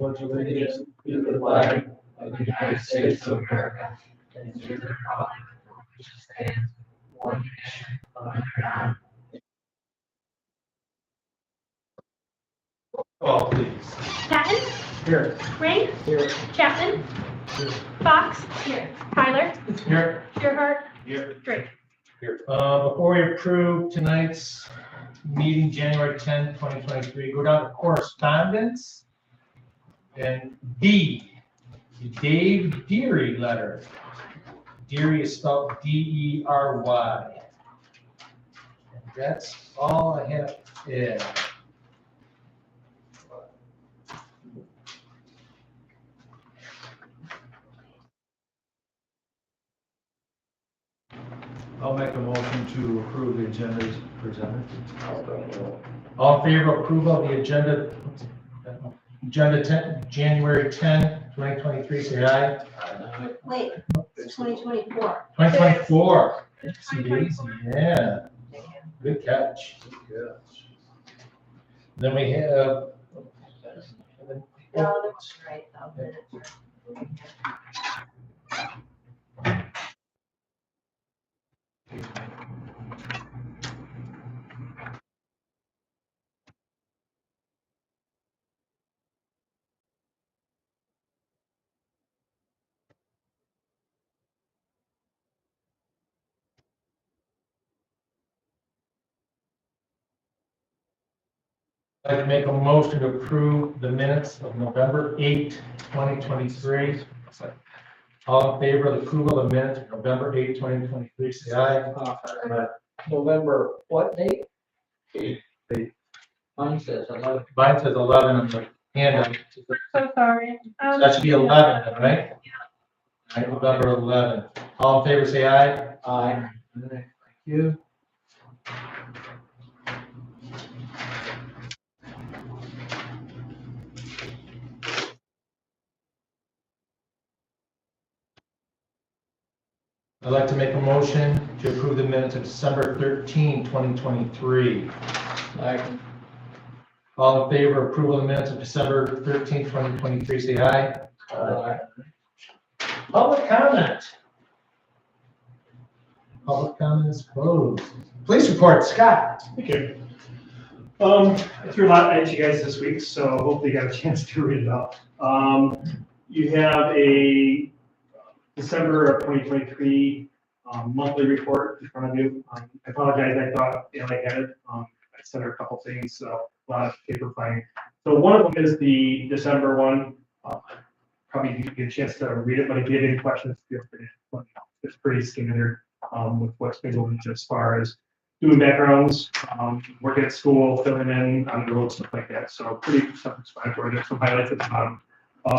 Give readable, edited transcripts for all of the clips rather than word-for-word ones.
pledge allegiance to the flag of the United States of America and to the republic which stands one nation under God. Call please. Patton, Here. Ring, Here. Chapman, Here. Fox, here. Tyler, Here. Shearhart, Here. Drake. Before we approve tonight's meeting, January 10th, 2023, go down to correspondence. And D, the Dave Deary letter. Deary is spelled D-E-R-Y. And that's all I have. Yeah. I'll make a motion to approve the agenda as presented. All in favor of approval of the agenda, agenda 10, January 10, 2023, say aye. Wait, it's 2024. 2024. Yeah, good catch. Then we have. No, that's right, though. Minutes are- I'd like to make a motion to approve the minutes of November 8, 2023. All in favor of the approval of the minutes of November 8, 2023, say aye. November, what date? 8. Mine says 11. Mine says 11 on the handout. So sorry. That should be 11, then, right? All right, November 11. All in favor, say aye. Aye. Thank you. I'd like to make a motion to approve the minutes of December 13, 2023. Second. All in favor of approval of the minutes of December 13, 2023, say aye. Aye. Public comment. Public comment is closed. Police report, Scott. Thank you. I threw a lot at you guys this week, so hopefully you got a chance to read it out. You have a December of 2023 monthly report in front of you. I apologize, I thought I had it. I sent her a couple things, so a lot of paper flying. So one of them is the December one. Probably you get a chance to read it, but if you have any questions, feel free to let me know. It's pretty standard with what's been going on as far as doing backgrounds, working at school, filling in on the road, stuff like that. So pretty self-explanatory. There's some highlights at the bottom.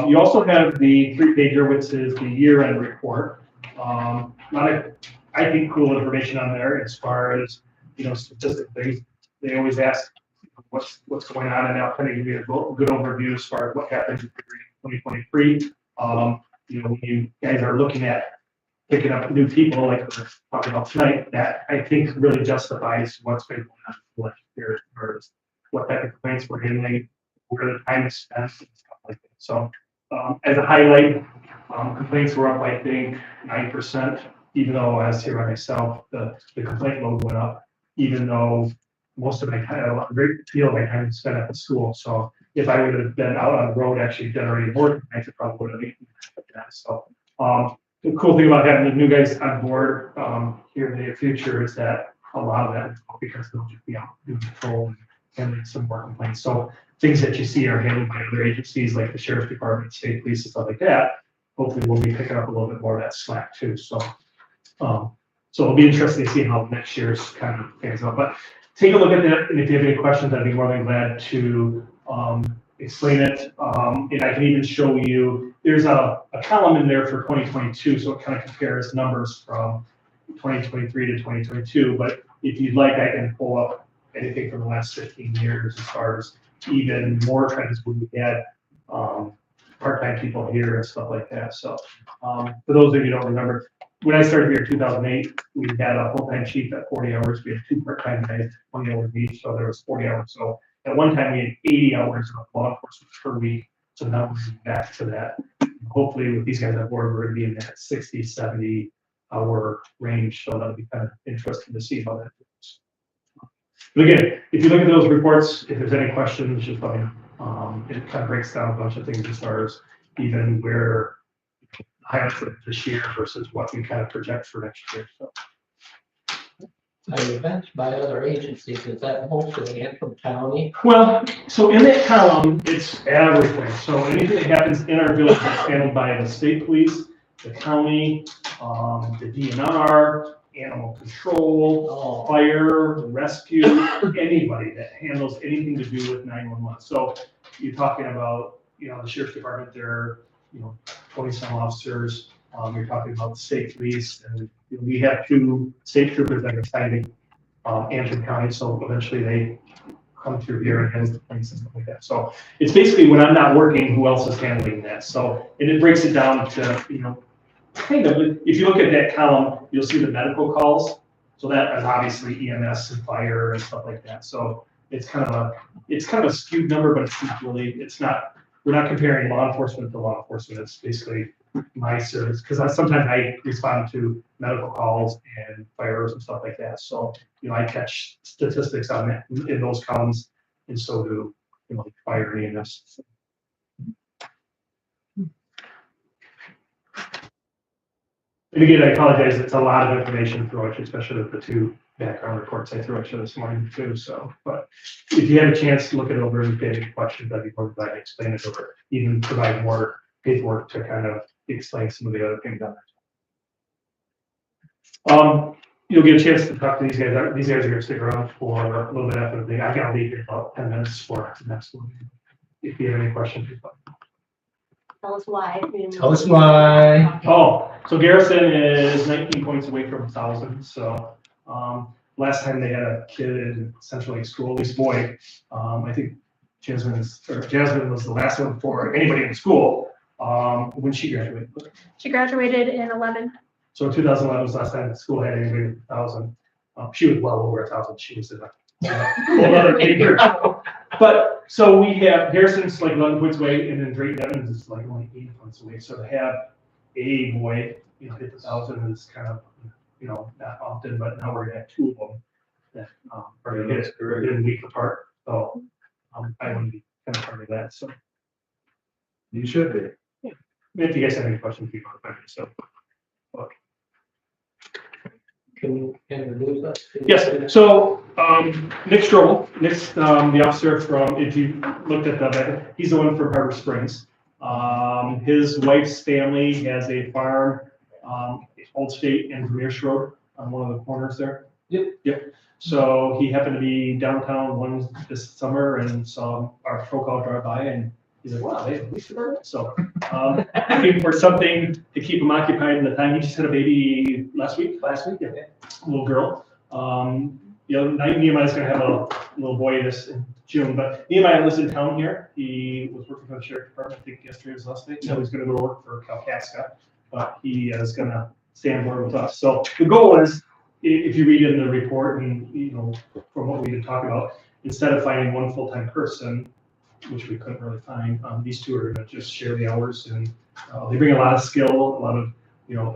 You also have the 3-pager, which is the year-end report. A lot of, I think, cool information on there as far as, statistic things. They always ask what's going on, and I'll kind of give you a good overview as far as what happened in 2023. When you guys are looking at picking up new people, like we're talking about tonight, that I think really justifies what's been going on for the last year as far as what type of complaints we're handling, where the time is spent, and stuff like that. So, as a highlight, complaints were up, I think, 9%, even though I was here by myself, the complaint load went up, even though most of my time, a great deal of my time is spent at the school. So if I would have been out on the road actually generating more complaints, it probably would have been like that. So, the cool thing about having the new guys on board here in the near future is that a lot of that is because they'll just be out doing patrol and handling some more complaints. So things that you see are handled by other agencies like the sheriff's department, state police, and stuff like that. Hopefully, we'll be picking up a little bit more of that slack too. So, it'll be interesting to see how next year's kind of pans out. But take a look at that, and if you have any questions, I'd be more than glad to explain it. And I can even show you, there's a column in there for 2022, so it kind of compares numbers from 2023 to 2022. But if you'd like, I can pull up anything from the last 15 years as far as even more trends when we had part-time people here and stuff like that. So for those of you who don't remember, when I started here in 2008, we had a full-time chief at 40 hours. We had 2 part-time guys, 20 hours each, so there was 40 hours. So at one time, we had 80 hours of law enforcement per week. So now we're back to that. Hopefully with these guys on board, we're gonna be in that 60, 70 hour range. So that'll be kind of interesting to see how that goes. But again, if you look at those reports, if there's any questions, just let me know. It kind of breaks down a bunch of things as far as even where highlights for this year versus what we kind of project for next year. So. Events by other agencies, is that mostly Antrim County? Well, so in that column, it's everything. So anything that happens in our village is handled by the state police, the county, the DNR, animal control, Oh, fire, rescue, anybody that handles anything to do with 911. So you're talking about, the sheriff's department, there are, 20-some officers. You're talking about the state police, and we have 2 state troopers that are assigned to Antrim County, so eventually they come through here and handle the planes and stuff like that. So it's basically when I'm not working, who else is handling that? So, and it breaks it down to, kind of, if you look at that column, you'll see the medical calls. So that is obviously EMS and fire and stuff like that. So it's kind of a skewed number, but we're not comparing law enforcement to law enforcement. It's basically my service, because sometimes I respond to medical calls and fires and stuff like that. So, I catch statistics on that in those columns, and so do, like fire and EMS. And again, I apologize, it's a lot of information through it, especially with the 2 background reports I threw at you this morning too. So, but if you have a chance to look it over and if you have any questions, I'd be more glad to explain it over, even provide more paperwork to kind of explain some of the other things on there. You'll get a chance to talk to these guys. These guys are gonna stick around for a little bit after the thing. I gotta leave here about 10 minutes for the next one. If you have any questions, please. Tell us why. Tell us why. Oh, so Garrison is 19 points away from 1,000. So last time they had a kid in Central Lake School, at least boy, I think Jasmine was the last one for anybody in the school when she graduated. She graduated in 11. So 2011 was the last time the school had anybody with 1,000. She was well over 1,000. She was in a whole other figure. But so we have Harrison's like 11 points away, and then Drayton Evans is like only 8 points away. So to have a boy, hit the 1,000 is kind of, not often, but now we're gonna have 2 of them that are gonna hit it. They're a week apart. So I want to be kind of part of that. So You should be. if you guys have any questions, you can find me. So can you introduce us? yes. So Nick Strobel, Nick's the officer from. If you looked at that, he's the one from Harbor Springs. His wife's family has a farm, Old State and Vermeer's Road on one of the corners there. Yep. So he happened to be downtown this summer and saw our patrol car drive by, and he's like, "Wow, they have a police department." So looking for something to keep him occupied in the time. He just had a baby last week, yeah, a little girl. Nehemiah's gonna have a little boy in June, but Nehemiah lives in town here. He was working for the sheriff department, I think yesterday was last day. Now he's gonna go to work for Kalkaska, but he is gonna stay on board with us. So the goal is, if you read in the report and, from what we've been talking about, instead of finding one full-time person, which we couldn't really find, these 2 are gonna just share the hours, and they bring a lot of skill, a lot of,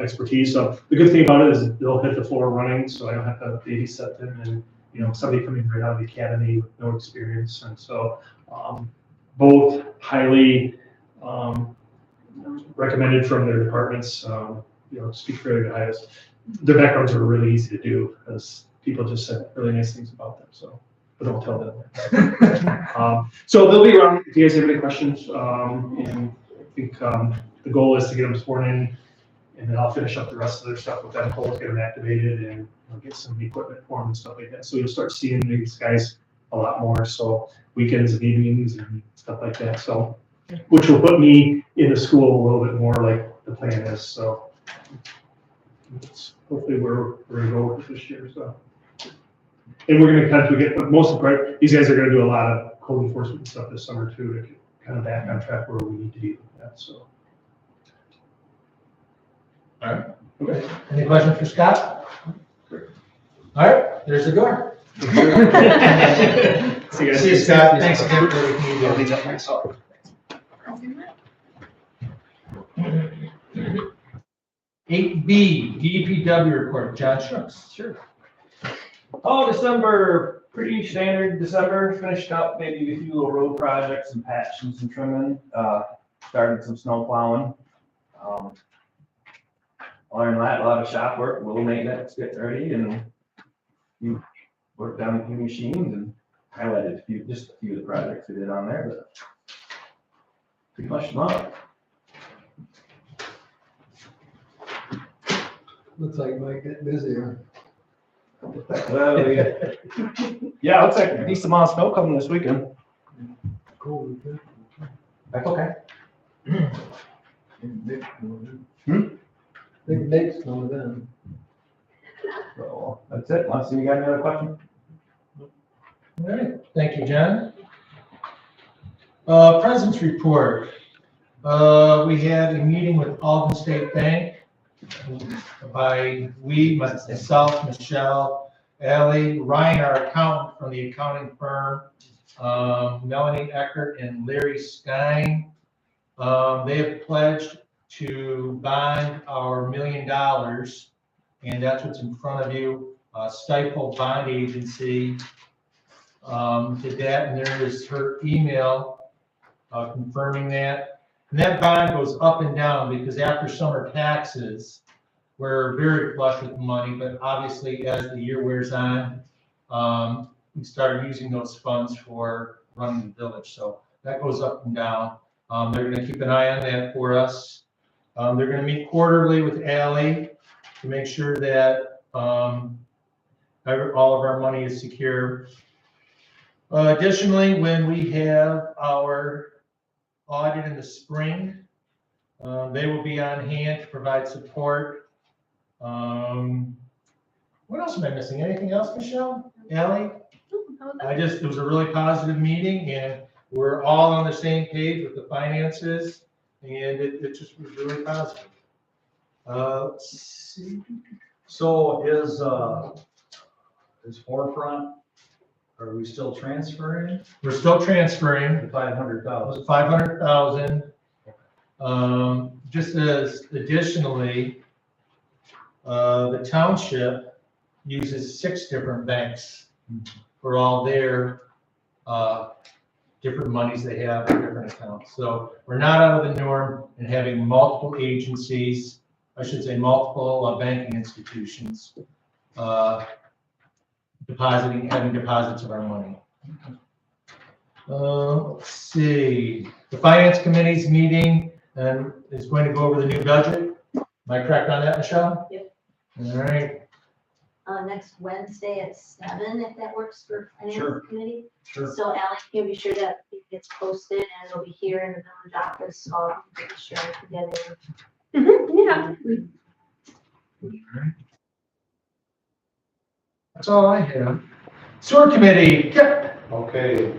expertise. So the good thing about it is they'll hit the floor running, so I don't have to babysit them, and, somebody coming right out of the academy with no experience. And so both highly recommended from their departments, speak for their highest. Their backgrounds are really easy to do because people just said really nice things about them. So, but don't tell them. So they'll be around if you guys have any questions. And I think the goal is to get them sworn in, and then I'll finish up the rest of their stuff with them, get them activated, and get some equipment for them and stuff like that. So you'll start seeing these guys a lot more. So weekends and evenings and stuff like that. So, which will put me in the school a little bit more like the plan is. So hopefully we're going to go with this year. So, and we're going to kind of get, but most of the part, these guys are going to do a lot of code enforcement stuff this summer too, to get kind of back on track where we need to be with that. So. All right. Okay. Any questions for Scott? All right, there's the door. See you guys. See you, Scott. Thanks again for everything you do. I'll leave that myself. 8B, DPW report, John Schultz. Sure. Oh, December, pretty standard December, finished up maybe a few little road projects and patching, some trimming, started some snow plowing. Other than that, a lot of shop work, little maintenance, getting ready, and you worked on a few machines and highlighted just a few of the projects we did on there, but pretty much not. Looks like Mike get busier. Well, yeah, looks like a decent amount of snow coming this weekend. Cool. That's okay. Big dates on them. So that's it. Unless you got any other question? All right, thank you, John. President's report. We had a meeting with Alden State Bank by myself, Michelle, Ally, Ryan, our accountant from the accounting firm, Melanie Eckert and Larry Stein. They have pledged to bond our $1 million, and that's what's in front of you. Stifel Bond Agency did that, and there is her email confirming that. And that bond goes up and down because after summer taxes, we're very flush with money, but obviously as the year wears on, we started using those funds for running the village. So that goes up and down. They're going to keep an eye on that for us. They're going to meet quarterly with Ally to make sure that all of our money is secure. Additionally, when we have our audit in the spring, they will be on hand to provide support. What else am I missing? Anything else, Michelle? Ally? It was a really positive meeting, and we're all on the same page with the finances, and it just was really positive. Let's see. So is Forefront, are we still transferring We're still transferring the 500,000? 500,000. Just as additionally, the township uses 6 different banks for all their different monies they have in different accounts. So we're not out of the norm in having multiple agencies, I should say multiple banking institutions having deposits of our money. Let's see, the finance committee's meeting and is going to go over the new budget. Am I correct on that, Michelle? Yep. All right. Next Wednesday at 7, if that works for Sure. finance committee. Sure. So Alex, you'll be sure that it gets posted and it'll be here in the village office, so I'll be sure to get it. Yeah. That's all I have. Sewer committee, Kip. Okay,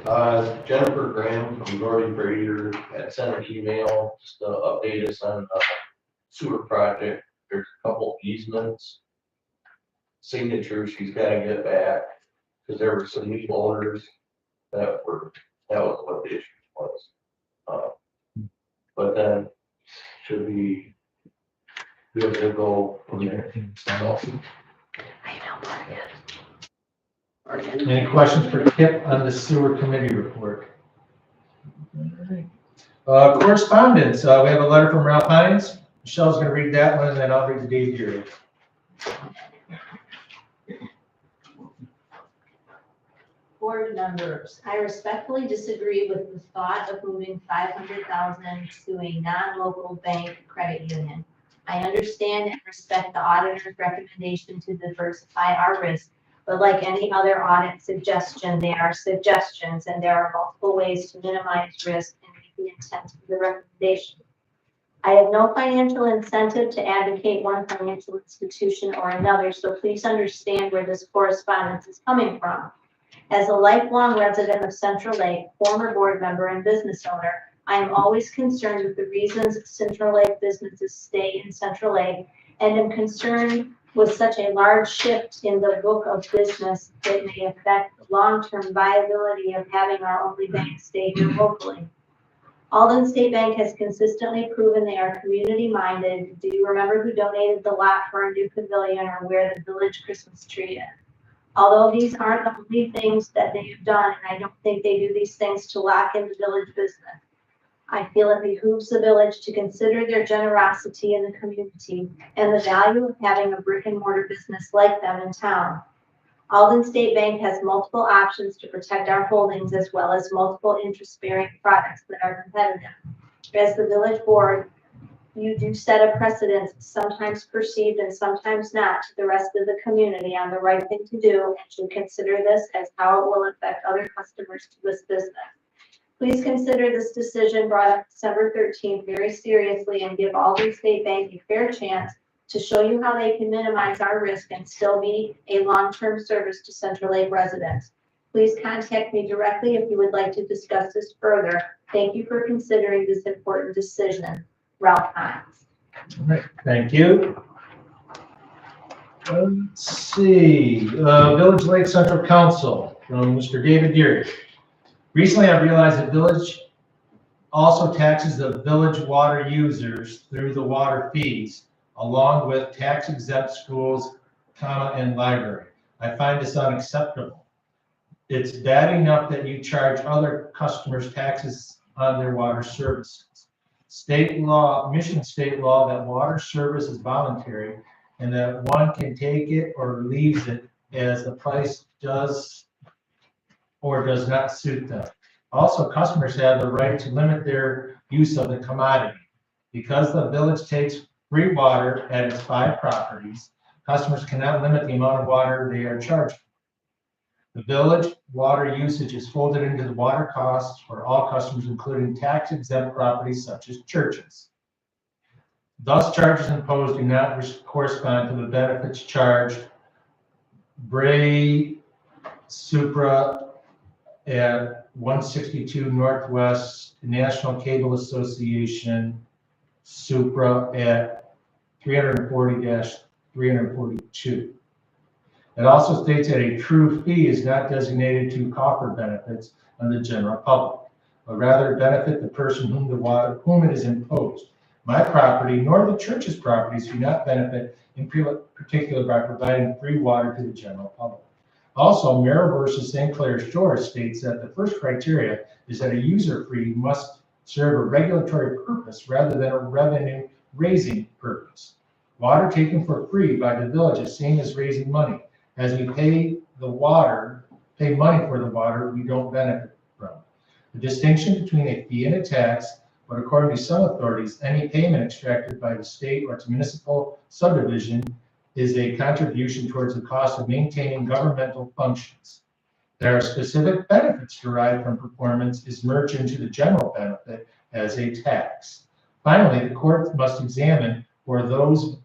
Jennifer Graham from Gordy Fraser had sent an email just to update us on the sewer project. There's a couple easements, signatures she's gotta get back, because there were some new owners that was what the issue was. But then should be good to go from there. Any questions for Kip on the sewer committee report? Correspondence, we have a letter from Ralph Hines. Michelle's going to read that one, and then I'll read the Dave Geary. Board members, I respectfully disagree with the thought of moving 500,000 to a non-local bank credit union. I understand and respect the auditor's recommendation to diversify our risk, but like any other audit suggestion, they are suggestions, and there are multiple ways to minimize risk and meet the intent of the recommendation. I have no financial incentive to advocate one financial institution or another, so please understand where this correspondence is coming from. As a lifelong resident of Central Lake, former board member and business owner, I am always concerned with the reasons Central Lake businesses stay in Central Lake, and am concerned with such a large shift in the book of business that may affect the long-term viability of having our only bank stay here locally. Alden State Bank has consistently proven they are community-minded. Do you remember who donated the lot for our new pavilion or where the village Christmas tree is? Although these aren't the only things that they have done, and I don't think they do these things to lock in the village business, I feel it behooves the village to consider their generosity in the community and the value of having a brick and mortar business like them in town. Alden State Bank has multiple options to protect our holdings as well as multiple interest-bearing products that are competitive. As the village board, you do set a precedent, sometimes perceived and sometimes not, to the rest of the community on the right thing to do, and should consider this as how it will affect other customers to this business. Please consider this decision brought up December 13th very seriously and give Alden State Bank a fair chance to show you how they can minimize our risk and still be a long-term service to Central Lake residents. Please contact me directly if you would like to discuss this further. Thank you for considering this important decision. Ralph Hines. All right, thank you. Let's see, Village Lake Central Council from Mr. David Deary. Recently, I realized the village also taxes the village water users through the water fees, along with tax exempt schools, and library. I find this unacceptable. It's bad enough that you charge other customers taxes on their water services. State law, Michigan state law, that water service is voluntary and that one can take it or leaves it as the price does or does not suit them. Also, customers have the right to limit their use of the commodity. Because the village takes free water at its 5 properties, customers cannot limit the amount of water they are charged for. The village water usage is folded into the water costs for all customers, including tax exempt properties such as churches. Thus, charges imposed do not correspond to the benefits charged. Bray Supra at 162 Northwest National Cable Association, Supra at 340-342. It also states that a true fee is not designated to offer benefits on the general public, but rather benefit the person whom it is imposed. My property, nor the church's properties, do not benefit in particular by providing free water to the general public. Also, Merrill versus St. Clair Shores states that the first criteria is that a user fee must serve a regulatory purpose rather than a revenue-raising purpose. Water taken for free by the village is seen as raising money. As we pay money for the water we don't benefit from. The distinction between a fee and a tax, but according to some authorities, any payment extracted by the state or its municipal subdivision is a contribution towards the cost of maintaining governmental functions. There are specific benefits derived from performance is merged into the general benefit as a tax. Finally, the court must examine where those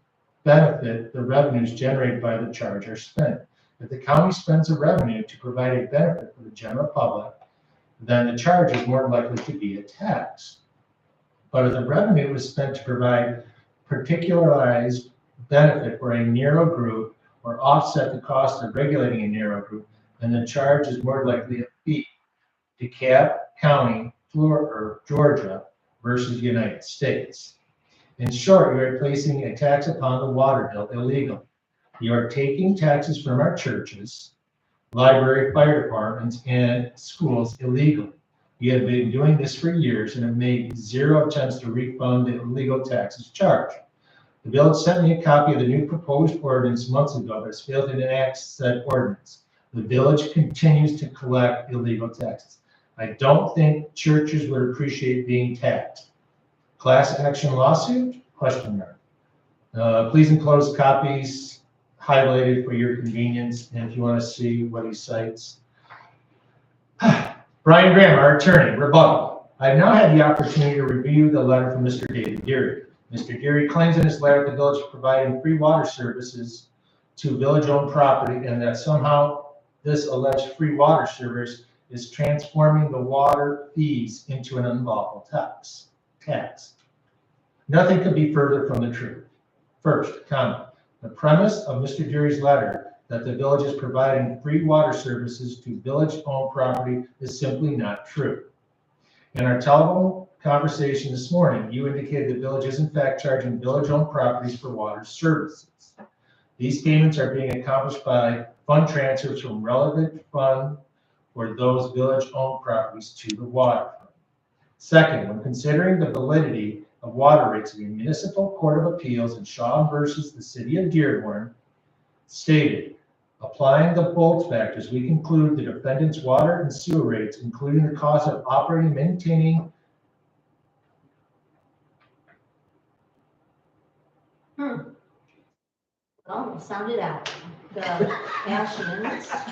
benefit the revenues generated by the charge are spent. If the county spends a revenue to provide a benefit for the general public, then the charge is more likely to be a tax. But if the revenue is spent to provide particularized benefit for a narrow group or offset the cost of regulating a narrow group, then the charge is more likely a fee. DeKalb County, Florida, or Georgia versus the United States. In short, you are placing a tax upon the water bill illegally. You are taking taxes from our churches, library, fire departments, and schools illegally. You have been doing this for years and have made 0 attempts to refund the illegal taxes charged. The village sent me a copy of the new proposed ordinance months ago, but has failed to enact said ordinance. The village continues to collect illegal taxes. I don't think churches would appreciate being taxed. Class action lawsuit? Question mark. Please enclose copies highlighted for your convenience, and if you want to see what he cites. Brian Graham, our attorney, rebuttal. I have now had the opportunity to review the letter from Mr. David Deary. Mr. Deary claims in his letter the village is providing free water services to village-owned property and that somehow this alleged free water service is transforming the water fees into an unlawful tax. Nothing could be further from the truth. First, comment. The premise of Mr. Deary's letter that the village is providing free water services to village-owned property is simply not true. In our telephone conversation this morning. You indicated the village is in fact charging village-owned properties for water services. These payments are being accomplished by fund transfers from relevant fund for those village-owned properties to the water fund. Second, when considering the validity of water rates, the Municipal Court of Appeals in Shaw versus the City of Dearborn stated, applying the both factors, we conclude the defendant's water and sewer rates, including the cost of operating, maintaining, Oh, sound it out. The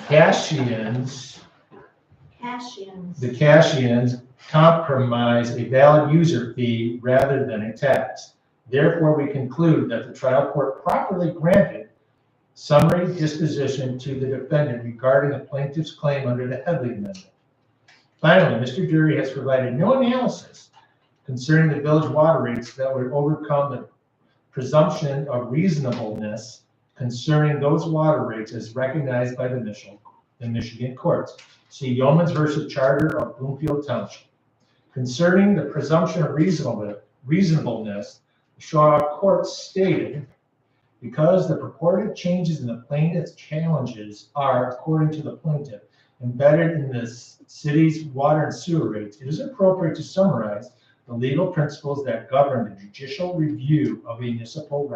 Cashians, the Cashians compromise a valid user fee rather than a tax. Therefore, we conclude that the trial court properly granted summary disposition to the defendant regarding the plaintiff's claim under the Headley Amendment. Finally, Mr. Dury has provided no analysis concerning the village water rates that would overcome the presumption of reasonableness concerning those water rates as recognized by the Michigan courts. See Yeomans versus Charter of Bloomfield Township. Concerning the presumption of reasonableness, the Shaw Court stated, because the purported changes in the plaintiff's challenges are, according to the plaintiff, embedded in the city's water and sewer rates, it is appropriate to summarize the legal principles that govern the judicial review of municipal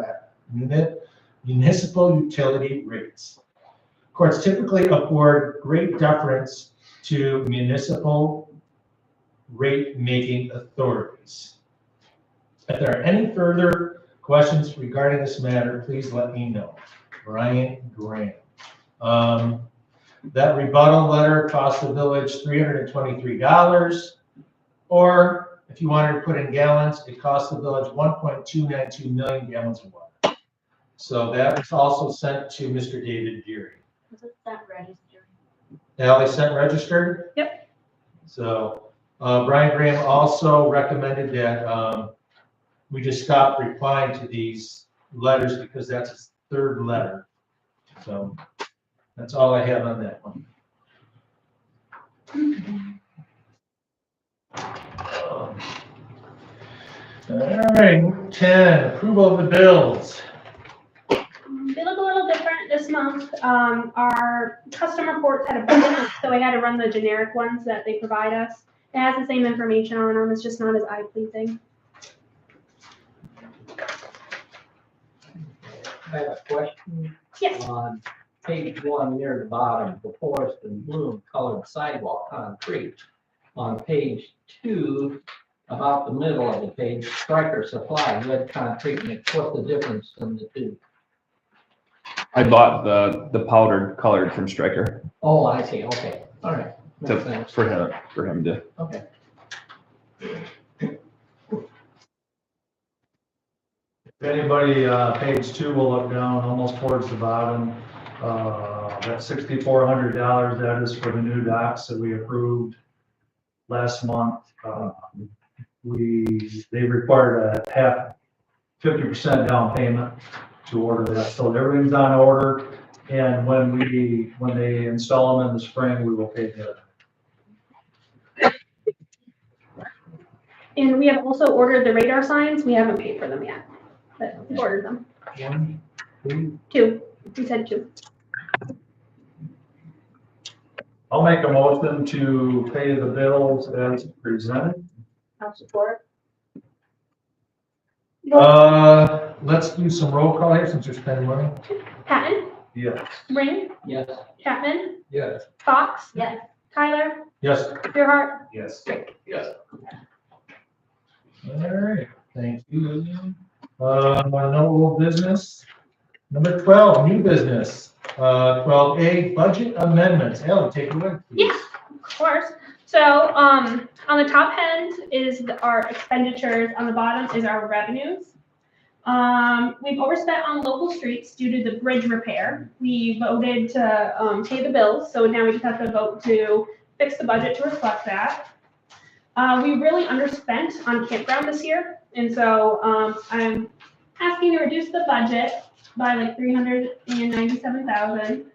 utility rates. Courts typically afford great deference to municipal rate-making authorities. If there are any further questions regarding this matter, please let me know. Brian Graham. That rebuttal letter cost the village $323, or if you wanted to put in gallons, it cost the village 1.292 million gallons of water. So that was also sent to Mr. David Deary. was it that registered? Now they sent registered? Yep. So Brian Graham also recommended that we just stop replying to these letters because that's his third letter. So that's all I have on that one. All right, 10, approval of the bills. They look a little different this month. Our custom reports had a bunch, so I had to run the generic ones that they provide us. It has the same information on them, it's just not as eye-pleasing. I have a question. Yes. On page 1 near the bottom, the forest and bloom colored sidewalk concrete. On page 2, about the middle of the page, Striker Supply, red concrete mix. What's the difference in the two? I bought the powdered colored from Stryker Oh, I see, okay, all right. Makes sense. for him to. Okay. If anybody, page 2 will look down almost towards the bottom. That $6,400, that is for the new docks that we approved last month. They required a half, 50% down payment to order that. So everything's on order. And when they install them in the spring, we will pay the And we have also ordered the radar signs. We haven't paid for them yet, but we ordered them. 1, 2, 2. We said 2. I'll make a motion to pay the bills as presented. I'll support. Let's do some roll call here since you're spending money. Patton, Yes. Ring, Yes. Chapman, Yes. Fox, Yes. Tyler, Yes. Gerhart. Yes. Yes. All right, thank you, Lillian. No old business. Number 12, new business. 12A, budget amendments. Ellen, take it away, please. Yeah, of course. So, on the top end is our expenditures, on the bottom is our revenues. We've overspent on local streets due to the bridge repair. We voted to, pay the bills, so now we just have to vote to fix the budget to reflect that. We really underspent on campground this year, and so, I'm asking to reduce the budget by like $397,000.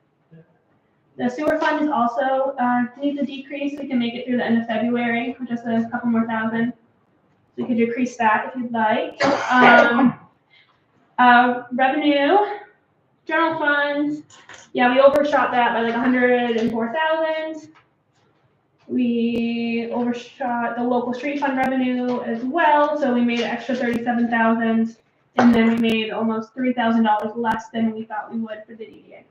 The sewer fund is also, needs a decrease. We can make it through the end of February for just a couple more thousand. So you could decrease that if you'd like. Revenue, general funds, yeah, we overshot that by like 104,000. We overshot the local street fund revenue as well, so we made an extra 37,000, and then we made almost $3,000 less than we thought we would for the DDA.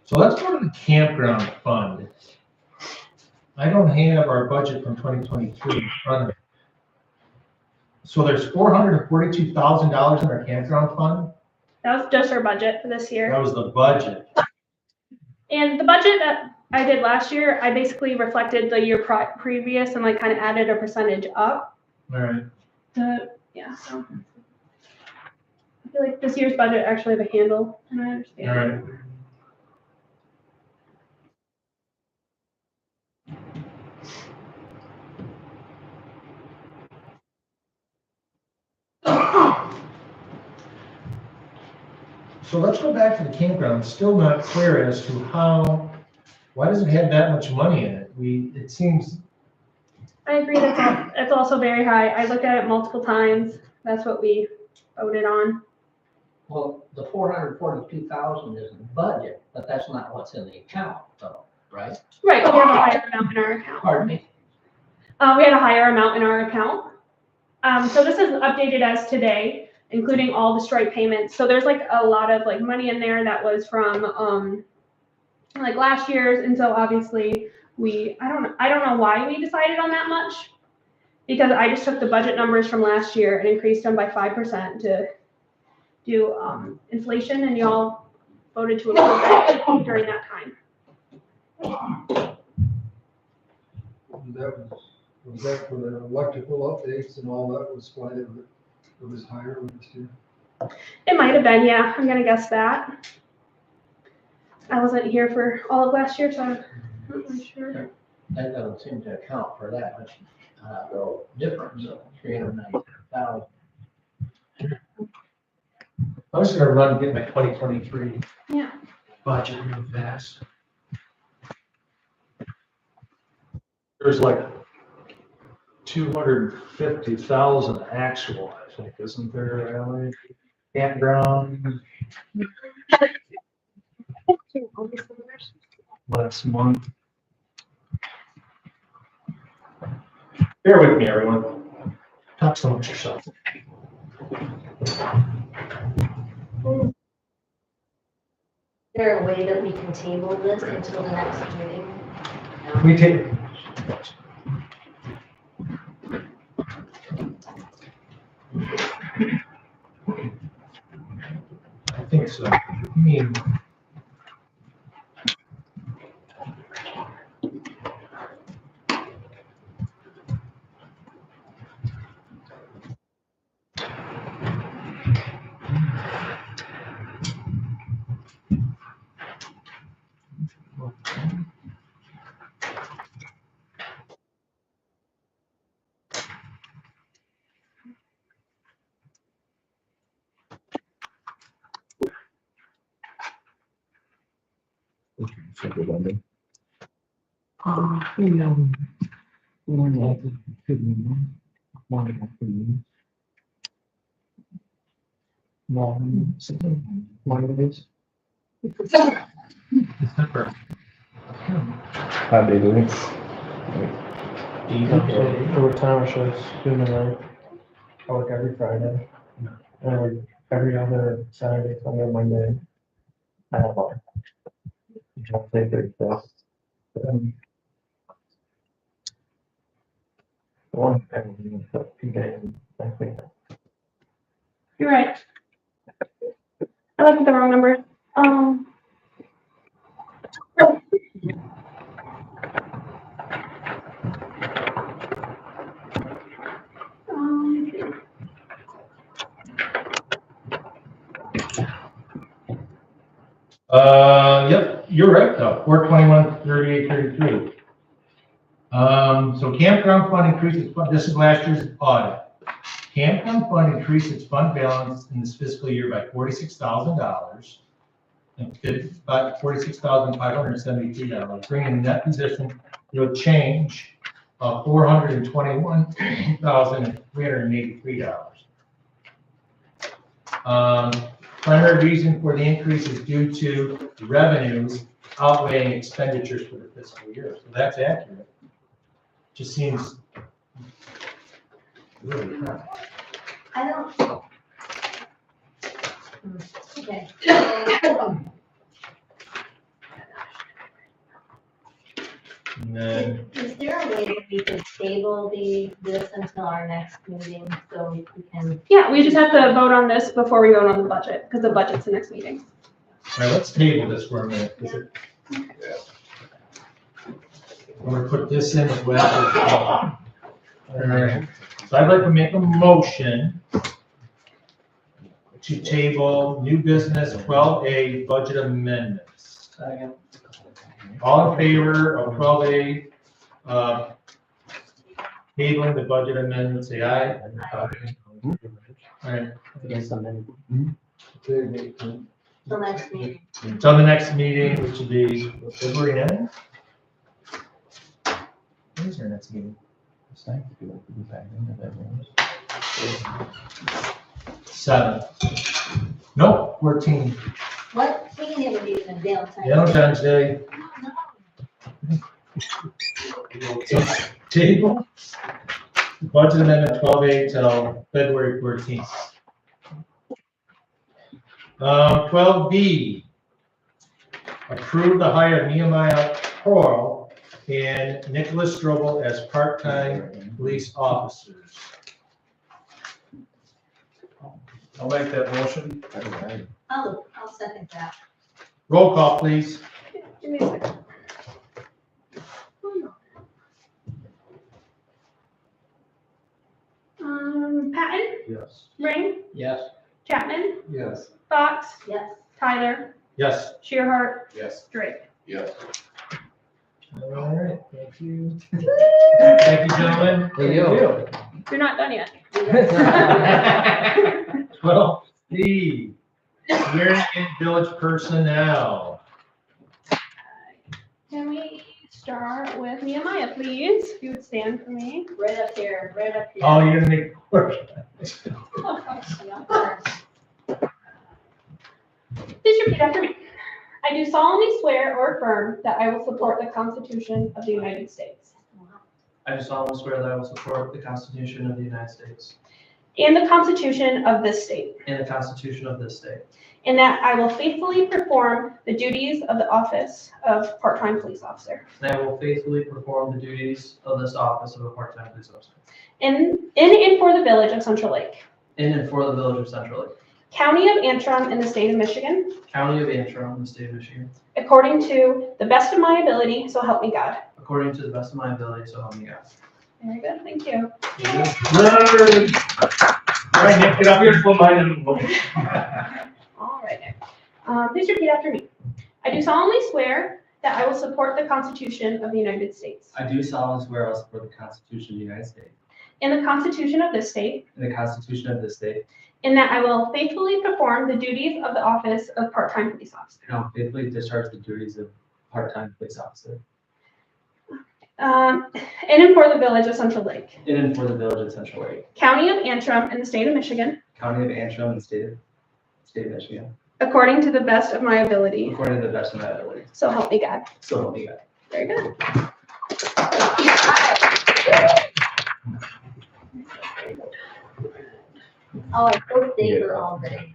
So let's go to the campground fund. I don't have our budget from 2023 in front of me. So there's $442,000 in our campground fund? That was just our budget for this year. That was the budget. And the budget that I did last year, I basically reflected the year previous and like kind of added a percentage up. All right. Yeah, so. I feel like this year's budget actually have a handle, and I understand. All right. So let's go back to the campground. Still not clear as to why does it have that much money in it? It seems, I agree, that's also very high. I looked at it multiple times. That's what we voted on. Well, the 442,000 is the budget, but that's not what's in the account, though, right? Right, but we have a higher amount in our account. Pardon me? We had a higher amount in our account. So this is updated as today, including all the strike payments. So there's like a lot of like money in there that was from like last year's, and so obviously I don't know why we decided on that much, because I just took the budget numbers from last year and increased them by 5% to do inflation, and y'all voted to approve that during that time. Was that for the electrical updates and all that was why it was higher this year? It might have been, yeah. I'm gonna guess that. I wasn't here for all of last year, so I'm not really sure. That doesn't seem to account for that much, difference of 390,000. I was gonna run and get my 2023 Yeah. budget real fast. There's like 250,000 actual, I think, isn't there, Ally? Campground last month. Bear with me, everyone. Talk so much yourself. Is there a way that we can table this until the next meeting? No? We take. I think so. I mean, December. 5 days a week. Over time, I should do the night. I work every Friday. And every other Saturday, Sunday, Monday. I have off. Tuesday, Thursday. One, every 2 days, I think. You're right. I looked at the wrong number. Yep, you're right though, 421, 38, 33. So campground fund increased its, this is last year's audit. Campground fund increased its fund balance in this fiscal year by $46,000. And about $46,573, bringing the net position you'll change of $421,383. Primary reason for the increase is due to revenues outweighing expenditures for the fiscal year. So that's accurate. Just seems really high. I don't. Okay. And then, Is there a way that we could table this until our next meeting so we can? Yeah, we just have to vote on this before we vote on the budget, because the budget's the next meeting. all right, let's table this for a minute. I'm gonna put this in as well. All right, so I'd like to make a motion to table new business 12A budget amendments. All in favor of 12A, tabling the budget amendment, say aye. All right, The next meeting. so the next meeting, which will be February 9th? When is our next meeting? 7. Nope, 14. What, we can have a meeting in Valentine's. Valentine's Day. So, table, budget amendment 12A till February 14th. 12B, approve the hire of Nehemiah Pearl and Nicholas Strobel as part-time police officers. I'll make that motion. I'll second that. Roll call, please. Give me a second. Patton, Yes. Ring, Yes. Chapman, Yes. Fox, Yes. Tyler, Yes. Shearhart, Yes. Drake. Yes. All right, thank you. Thank you, gentlemen. Hey, you. You're not done yet. 12B, swearing in village personnel. Can we start with Nehemiah, please? If you would stand for me. Right up here, right up here. Oh, you're gonna make work. Please repeat after me. I do solemnly swear or affirm that I will support the Constitution of the United States I do solemnly swear that I will support the Constitution of the United States and the Constitution of this state, and the Constitution of this state, and that I will faithfully perform the duties of the office of part-time police officer and I will faithfully perform the duties of this office of a part-time police officer in and for the village of Central Lake, in and for the village of Central Lake, County of Antrim, in the state of Michigan, County of Antrim, in the state of Michigan, according to the best of my ability, so help me God. according to the best of my ability, so help me God. Very good, thank you. All right, Nick, get up here, put mine in. All right, Nick. Please repeat after me. I do solemnly swear that I will support the Constitution of the United States I do solemnly swear I will support the Constitution of the United States and the Constitution of this state, and the Constitution of this state, and that I will faithfully perform the duties of the office of part-time police officer and I will faithfully discharge the duties of part-time police officer in and for the village of Central Lake, in and for the village of Central Lake, County of Antrim, in the state of Michigan, County of Antrim, in the state of Michigan, according to the best of my ability, according to the best of my ability, so help me God. so help me God. Very good. Oh, I hope they were all day.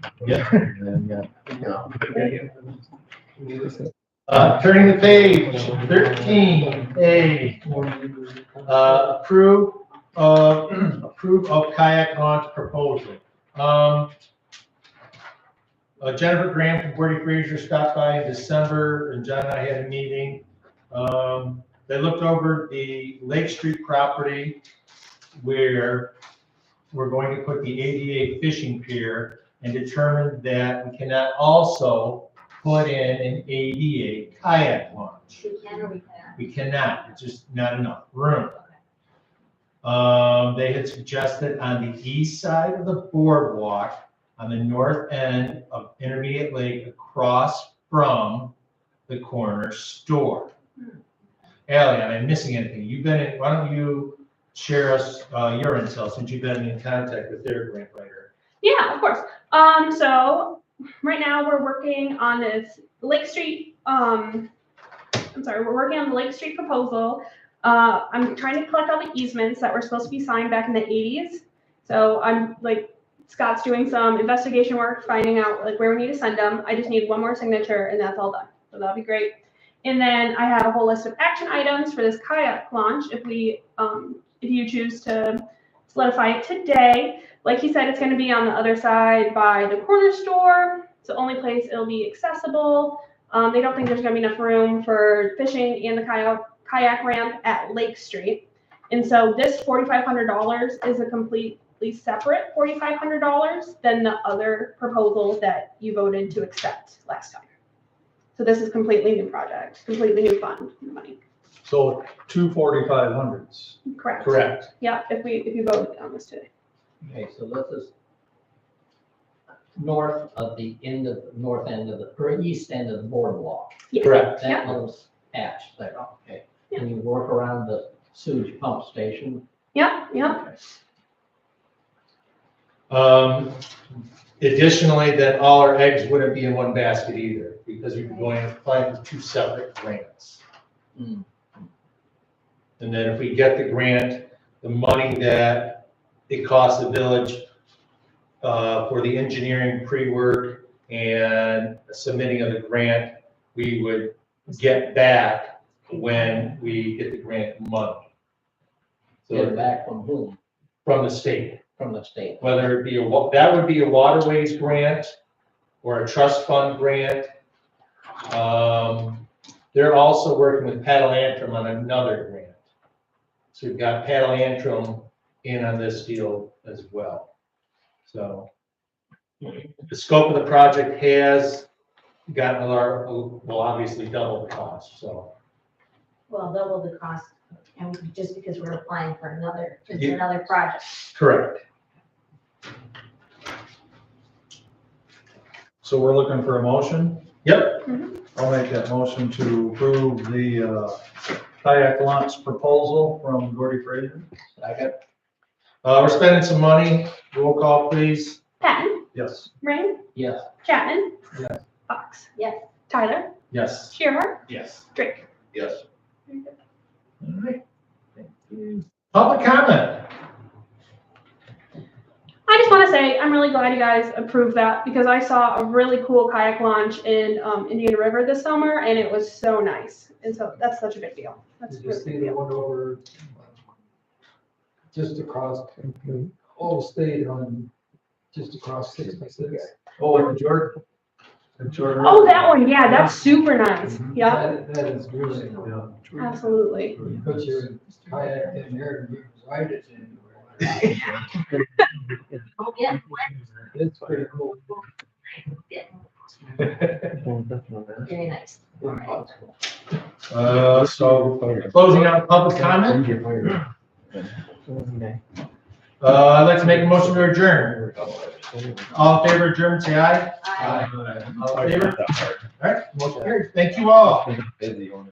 Turning the page, 13A, approve of kayak launch proposal. Jennifer Graham from Gordy Fraser stopped by in December, and John and I had a meeting. They looked over the Lake Street property where we're going to put the ADA fishing pier, and determined that we cannot also put in an ADA kayak launch. We can or we cannot? We cannot, it's just not enough room. They had suggested on the east side of the boardwalk, on the north end of Intermediate Lake, across from the corner store. Ally, am I missing anything? Why don't you share us, your intel since you've been in contact with their grant writer? Yeah, of course. So right now we're working on this Lake Street, we're working on the Lake Street proposal. I'm trying to collect all the easements that were supposed to be signed back in the 80s. So I'm like, Scott's doing some investigation work, finding out like where we need to send them. I just need one more signature and that's all done. So that'll be great. And then I have a whole list of action items for this kayak launch if you choose to solidify it today. Like he said, it's going to be on the other side by the corner store. It's the only place it'll be accessible. They don't think there's going to be enough room for fishing and the kayak ramp at Lake Street. And so this $4,500 is a completely separate $4,500 than the other proposals that you voted to accept last time. So this is completely new project, completely new fund money. So 2,450s. Correct. Correct. Yeah, if you vote on this today. Okay, so this is north of the end of, north end of the, or east end of the boardwalk. Yes. Correct. That little patch there, okay. And you work around the sewage pump station. Yep, yep. Additionally, that all our eggs wouldn't be in one basket either, because we're going to apply for 2 separate grants. Mm. And then if we get the grant, the money that it costs the village for the engineering pre-work and submitting of the grant, we would get back when we get the grant money. Get it So back from whom? from the state. From the state. Whether it be that would be a waterways grant or a trust fund grant. They're also working with Paddle Antrim on another grant. So we've got Paddle Antrim in on this deal as well. So the scope of the project has gotten obviously double the cost, so. Well, double the cost, and just because we're applying for another, it's Yeah. another project. Correct. So we're looking for a motion. Yep. I'll make that motion to approve the kayak launch proposal from Gordy Fraser. Second. We're spending some money. Roll call, please. Patton, Yes. Rain, Yes. Chapman. Yes. Fox. Yes. Tyler, Yes. Shearhart, Yes. Drake. Yes. All right. Public comment. I just want to say, I'm really glad you guys approved that because I saw a really cool kayak launch in Indian River this summer and it was so nice. And so that's such a big deal. That's Did a you really see big the deal. one over just across, whole state on, just across 66? Oh, and Jordan. Jordan. Oh, that one. Yeah, that's super nice. Yeah, That is really, absolutely. you put your kayak in there and you ride it anywhere. Oh, yeah. It's pretty cool. Very nice. So closing out public comment. I'd like to make a motion to adjourn. All in favor of adjourn, say aye. Aye. All in favor? All right, motion carried. Thank you all.